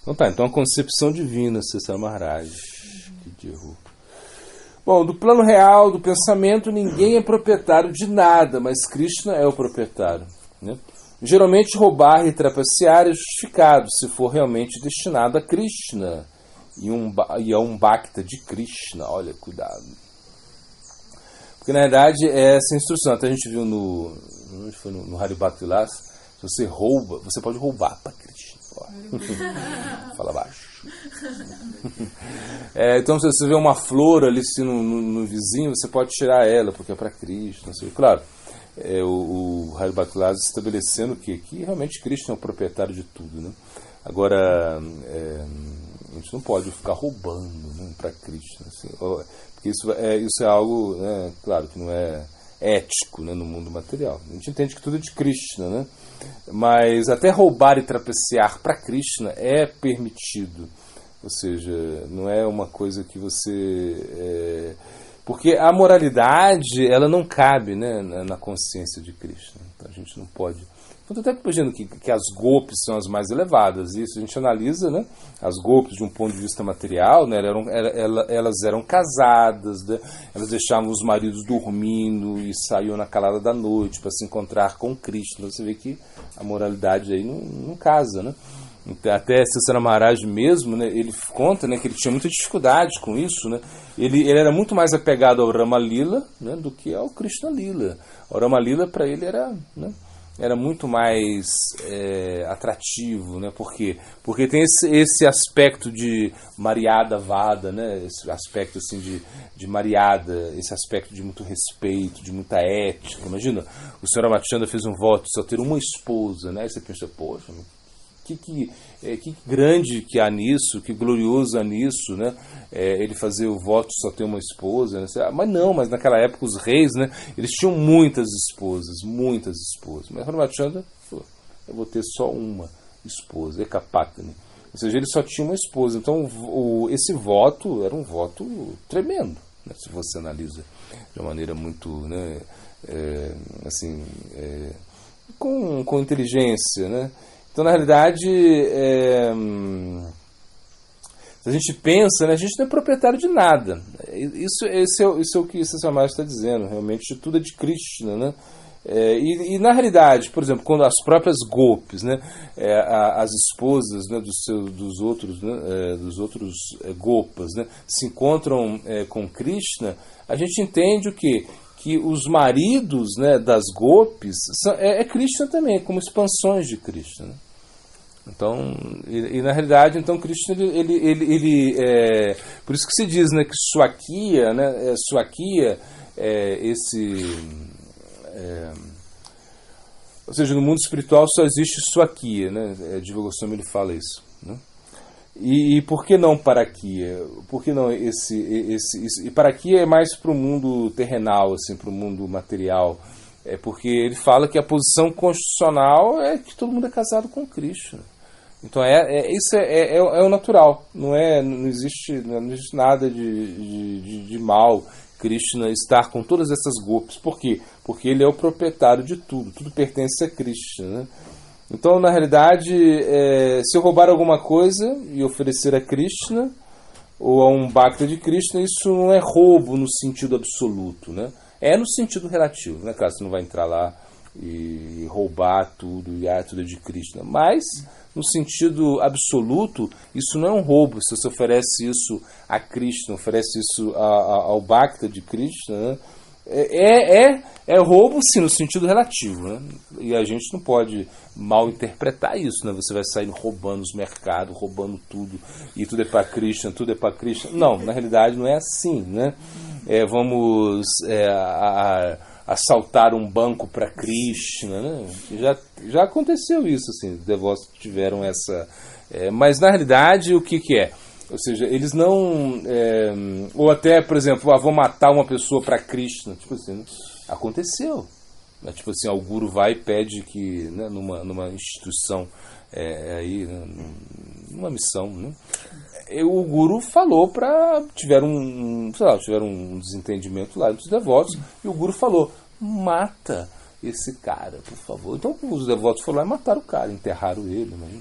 Então tá, então a concepção divina, Cícero Maharaj. Que erro. Bom, do plano real, do pensamento, ninguém é proprietário de nada, mas Krishna é o proprietário, né? Geralmente roubar e trapacear é justificado, se for realmente destinado a Krishna e a um bhakta de Krishna. Olha, cuidado. Porque na verdade é essa instrução, até a gente viu no Haribhakti Vilas, se você rouba, você pode roubar para Krishna. Fala baixo. Então se você vê uma flor ali assim, no vizinho, você pode tirar ela, porque é para Krishna. Claro, o Haribhakti Vilas estabelecendo que realmente Krishna é o proprietário de tudo, né? Agora, a gente não pode ficar roubando, né, para Krishna, assim, porque isso é algo, né, claro, que não é ético, né, no mundo material. A gente entende que tudo é de Krishna, né? Mas até roubar e trapacear para Krishna é permitido. Ou seja, não é uma coisa que você... porque a moralidade, ela não cabe, né, na consciência de Krishna. Então a gente não pode... Estou até imaginando que as gopis são as mais elevadas. Isso a gente analisa, né? As gopis de um ponto de vista material, né? Elas eram casadas, né? Elas deixavam os maridos dormindo e saíam na calada da noite para se encontrar com Krishna. Você vê que a moralidade aí não casa, né? Até Cícero Maharaj mesmo, né? Ele conta, né, que ele tinha muita dificuldade com isso, né? Ele era muito mais apegado ao Rama Lila, né, do que ao Krishna Lila. O Rama Lila para ele era, né, era muito mais atrativo, né? Por quê? Porque tem esse aspecto de Maryada Vada, né? Esse aspecto assim de Maryada, esse aspecto de muito respeito, de muita ética. Imagina, o Sr. Ramachandra fez um voto de só ter uma esposa, né? Aí você pensa, poxa, que grande que há nisso, que glorioso há nisso, né? Ele fazer o voto de só ter uma esposa, né? Mas naquela época os reis, né, eles tinham muitas esposas. Mas Ramachandra falou, eu vou ter só uma esposa, Ekapatani. Ou seja, ele só tinha uma esposa. Então esse voto era um voto tremendo, né? Se você analisa de uma maneira muito, né, assim, com inteligência, né? Então, na realidade, se a gente pensa, né, a gente não é proprietário de nada. Isso é o que o Cícero Maharaj está dizendo. Realmente, tudo é de Krishna, né? E na realidade, por exemplo, quando as próprias gopis, né, as esposas, né, dos outros gopas, né, se encontram com Krishna, a gente entende o quê? Que os maridos, né, das gopis é Krishna também, como expansões de Krishna, né? Então, e na realidade, então Krishna ele por isso que se diz, né, que Swakiya, né, Swakiya ou seja, no mundo espiritual só existe Swakiya, né? Jiva Goswami ele fala isso, né? E por que não Parakiya? Por que não esse e Parakiya é mais para o mundo terrenal, assim, para o mundo material. Porque ele fala que a posição constitucional é que todo mundo é casado com Krishna. Então isso é o natural. Não existe nada de mal Krishna estar com todas essas gopis. Por quê? Porque ele é o proprietário de tudo. Tudo pertence a Krishna, né? Então, na realidade, se eu roubar alguma coisa e oferecer a Krishna ou a um bhakta de Krishna, isso não é roubo no sentido absoluto, né? É no sentido relativo, né? Claro, você não vai entrar lá e roubar tudo, e tudo é de Krishna. Mas, no sentido absoluto, isso não é um roubo. Se você oferece isso a Krishna, oferece isso ao bhakta de Krishna, né? É roubo, sim, no sentido relativo, né? E a gente não pode mal interpretar isso, né? Você vai sair roubando os mercados, roubando tudo, e tudo é para Krishna, tudo é para Krishna. Não, na realidade não é assim, né? Vamos assaltar um banco para Krishna, né? Já aconteceu isso, assim, os devotos tiveram essa... mas na realidade o que é? Ou seja, eles não... ou até, por exemplo, vou matar uma pessoa para Krishna. Tipo assim, né? Aconteceu. Né? Tipo assim, o guru vai e pede que, né, numa instituição, aí, né, numa missão, né? O guru falou para... Tiveram um desentendimento lá entre os devotos, e o guru falou, mata esse cara, por favor. Então os devotos foram lá e mataram o cara, enterraram ele, né?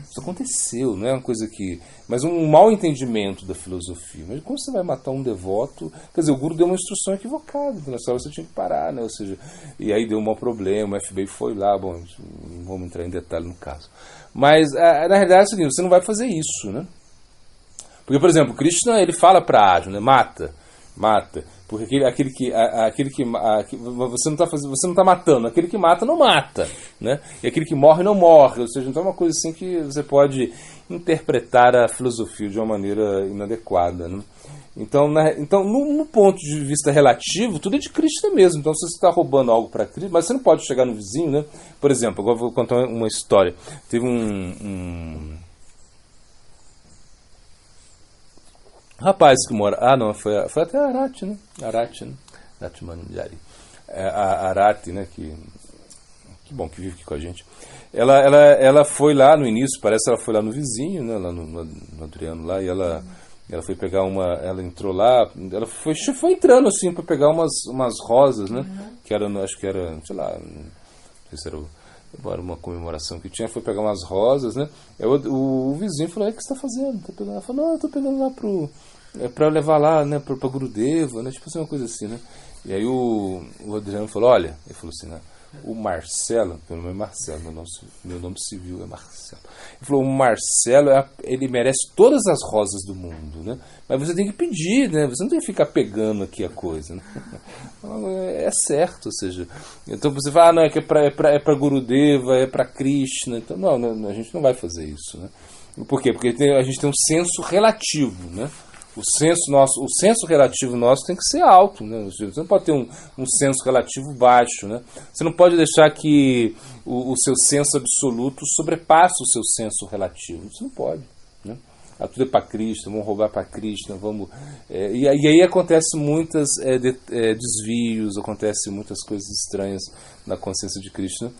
Isso aconteceu, não é uma coisa que... Mas um mau entendimento da filosofia. Mas como você vai matar um devoto? Quer dizer, o Guru deu uma instrução equivocada, então nessa hora você tinha que parar, né? Ou seja, e aí deu um mau problema, o FBI foi lá, bom, não vamos entrar em detalhe no caso. Mas, na realidade é o seguinte, você não vai fazer isso, né? Porque, por exemplo, Krishna, ele fala para Arjuna, né? Mata. Porque você não está matando, aquele que mata não mata, né? E aquele que morre não morre, ou seja, então é uma coisa assim que você pode interpretar a filosofia de uma maneira inadequada, né? Então, no ponto de vista relativo, tudo é de Krishna mesmo. Então, se você está roubando algo para Krishna, mas você não pode chegar no vizinho, né? Por exemplo, agora eu vou contar uma história. Teve um rapaz que mora... foi até Arati, né? Arati Manjari. A Arati, né? Que bom que vive aqui com a gente. Ela foi lá no início, parece que ela foi lá no vizinho, né? Lá no Adriano, lá, e ela foi pegar ela entrou lá, ela foi entrando assim para pegar umas rosas, né? Que era, acho que era, sei lá, não sei se era uma comemoração que tinha, foi pegar umas rosas, né? O vizinho falou: o que você está fazendo? Tá pegando? Ela falou: não, eu estou pegando lá para levar lá, né, para Gurudeva, né? Tipo assim, uma coisa assim, né? E aí o Adriano falou: olha, ele falou assim, né? O Marcelo, meu nome é Marcelo, meu nome civil é Marcelo. Ele falou: o Marcelo, ele merece todas as rosas do mundo, né? Mas você tem que pedir, né? Você não tem que ficar pegando aqui a coisa, né? É certo, ou seja, então você fala: não, é que é para Gurudeva, é para Krishna. Então, não, a gente não vai fazer isso, né? Por quê? Porque a gente tem um senso relativo, né? O senso relativo nosso tem que ser alto, né? Você não pode ter um senso relativo baixo, né? Você não pode deixar que o seu senso absoluto sobrepasse o seu senso relativo. Isso não pode, né? Tudo é para Krishna, vamos roubar para Krishna, vamos... E aí acontece muitos desvios, acontece muitas coisas estranhas na consciência de Krishna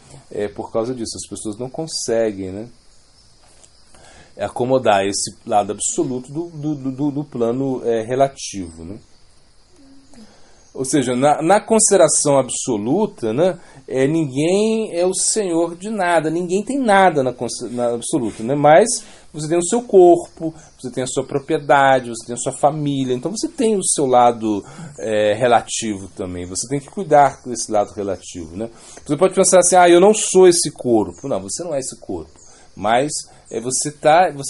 por causa disso. As pessoas não conseguem, né, acomodar esse lado absoluto do plano relativo, né? Ou seja, na consideração absoluta, né, ninguém é o senhor de nada, ninguém tem nada na absoluta, né? Mas você tem o seu corpo, você tem a sua propriedade, você tem a sua família, então você tem o seu lado relativo também, você tem que cuidar desse lado relativo, né? Você pode pensar assim: eu não sou esse corpo. Não, você não é esse corpo, mas você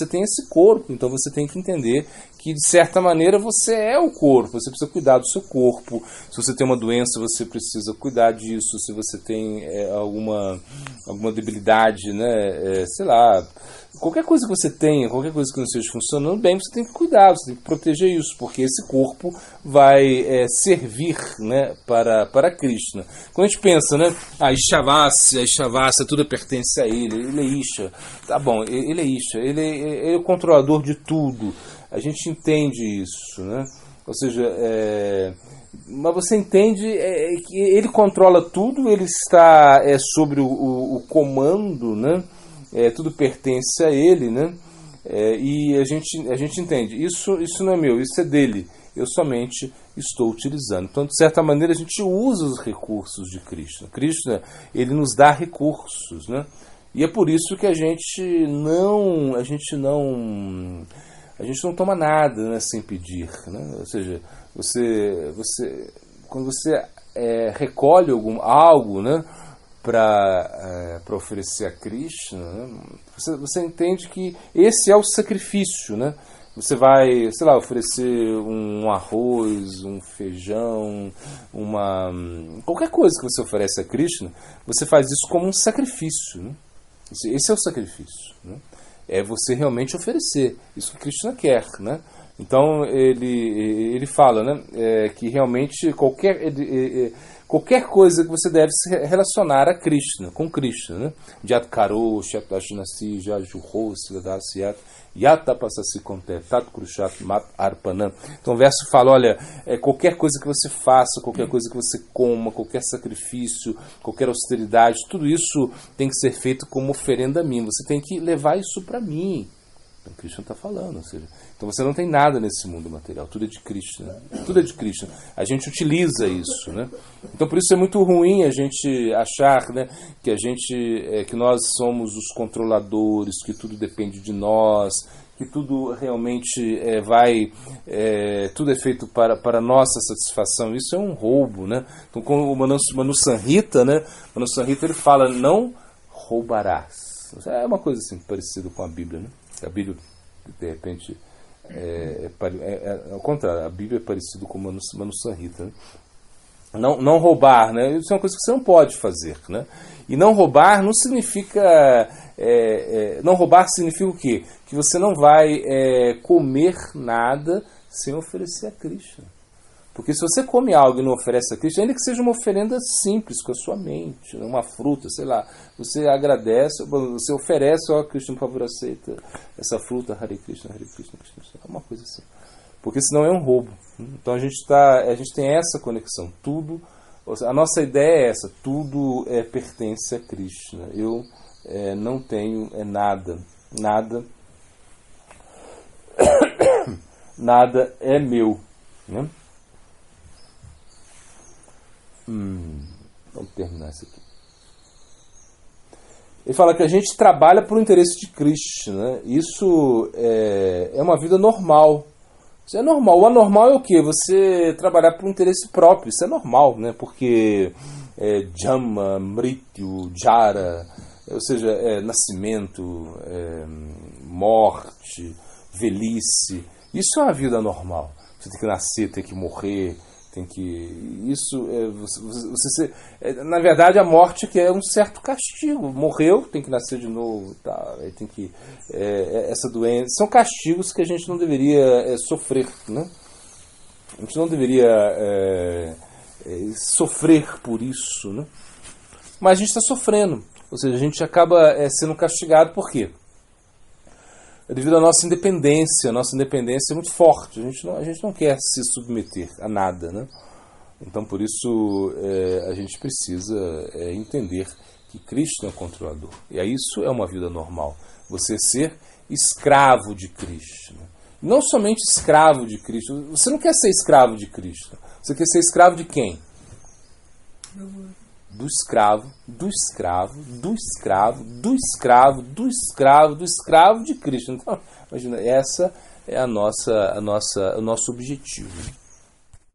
tem esse corpo, então você tem que entender que, de certa maneira, você é o corpo, você precisa cuidar do seu corpo. Se você tem uma doença, você precisa cuidar disso. Se você tem alguma debilidade, né, sei lá, qualquer coisa que você tenha, qualquer coisa que não esteja funcionando bem, você tem que cuidar, você tem que proteger isso, porque esse corpo vai servir, né, para Krishna. Quando a gente pensa, né, Ishavasya, tudo pertence a ele é Isha. Tá bom, ele é Isha, ele é o controlador de tudo. A gente entende isso, né? Ou seja, mas você entende que ele controla tudo, ele está sobre o comando, né? Tudo pertence a ele, né? E a gente entende, isso não é meu, isso é dele, eu somente estou utilizando. Então, de certa maneira, a gente usa os recursos de Krishna. Krishna, ele nos dá recursos, né? E é por isso que a gente não toma nada, né, sem pedir, né? Ou seja, quando você recolhe algo, né, para oferecer a Krishna, né, você entende que esse é o sacrifício, né? Você vai, sei lá, oferecer um arroz, um feijão, qualquer coisa que você oferece a Krishna, você faz isso como um sacrifício, né? Esse é o sacrifício, né? É você realmente oferecer isso que Krishna quer, né? Então ele fala, né, que realmente qualquer coisa que você deve se relacionar a Krishna, com Krishna, né? Jat karo, shat ashnasi, jajuho, siddhasya, yatapasasi konte, tat krushat mat arpanam. Então o verso fala: olha, qualquer coisa que você faça, qualquer coisa que você coma, qualquer sacrifício, qualquer austeridade, tudo isso tem que ser feito como oferenda a mim. Você tem que levar isso para mim. Então, Krishna está falando, ou seja, então você não tem nada nesse mundo material, tudo é de Krishna, tudo é de Krishna. A gente utiliza isso, né? Então por isso é muito ruim a gente achar, né, que nós somos os controladores, que tudo depende de nós, que tudo realmente tudo é feito para nossa satisfação. Isso é um roubo, né? Então, como o Manu Samhita, né? Manu Samhita, ele fala, não roubarás. É uma coisa assim parecida com a Bíblia, né? A Bíblia, de repente, ao contrário, a Bíblia é parecida com o Manu Samhita, né? Não roubar, né? Isso é uma coisa que você não pode fazer, né? E não roubar não significa... não roubar significa o quê? Que você não vai comer nada sem oferecer a Krishna. Porque se você come algo e não oferece a Krishna, ainda que seja uma oferenda simples com a sua mente, uma fruta, sei lá, você agradece, você oferece, ó, Krishna, por favor, aceita essa fruta, Hare Krishna, Krishna, uma coisa assim. Porque senão é um roubo. Então a gente tem essa conexão. Tudo, a nossa ideia é essa, tudo pertence a Krishna. Eu não tenho nada, nada é meu, né? Vamos terminar isso aqui. Ele fala que a gente trabalha por interesse de Krishna, né? Isso é uma vida normal. Isso é normal. O anormal é o quê? Você trabalhar por interesse próprio. Isso é normal, né? Porque Jama, Mrityu, Jara, ou seja, nascimento, morte, velhice. Isso é uma vida normal. Você tem que nascer, tem que morrer, tem que... Isso na verdade, a morte que é um certo castigo. Morreu, tem que nascer de novo, tá? Tem que... essa doença... São castigos que a gente não deveria sofrer, né? A gente não deveria sofrer por isso, né? Mas a gente está sofrendo. Ou seja, a gente acaba sendo castigado por quê? Devido à nossa independência. A nossa independência é muito forte. A gente não quer se submeter a nada, né? Então, por isso, a gente precisa entender que Krishna é o controlador. E isso é uma vida normal. Você ser escravo de Krishna. Não somente escravo de Krishna. Você não quer ser escravo de Krishna. Você quer ser escravo de quem? Do escravo, do escravo, do escravo, do escravo, do escravo, do escravo de Krishna. Então, imagina, essa é o nosso objetivo.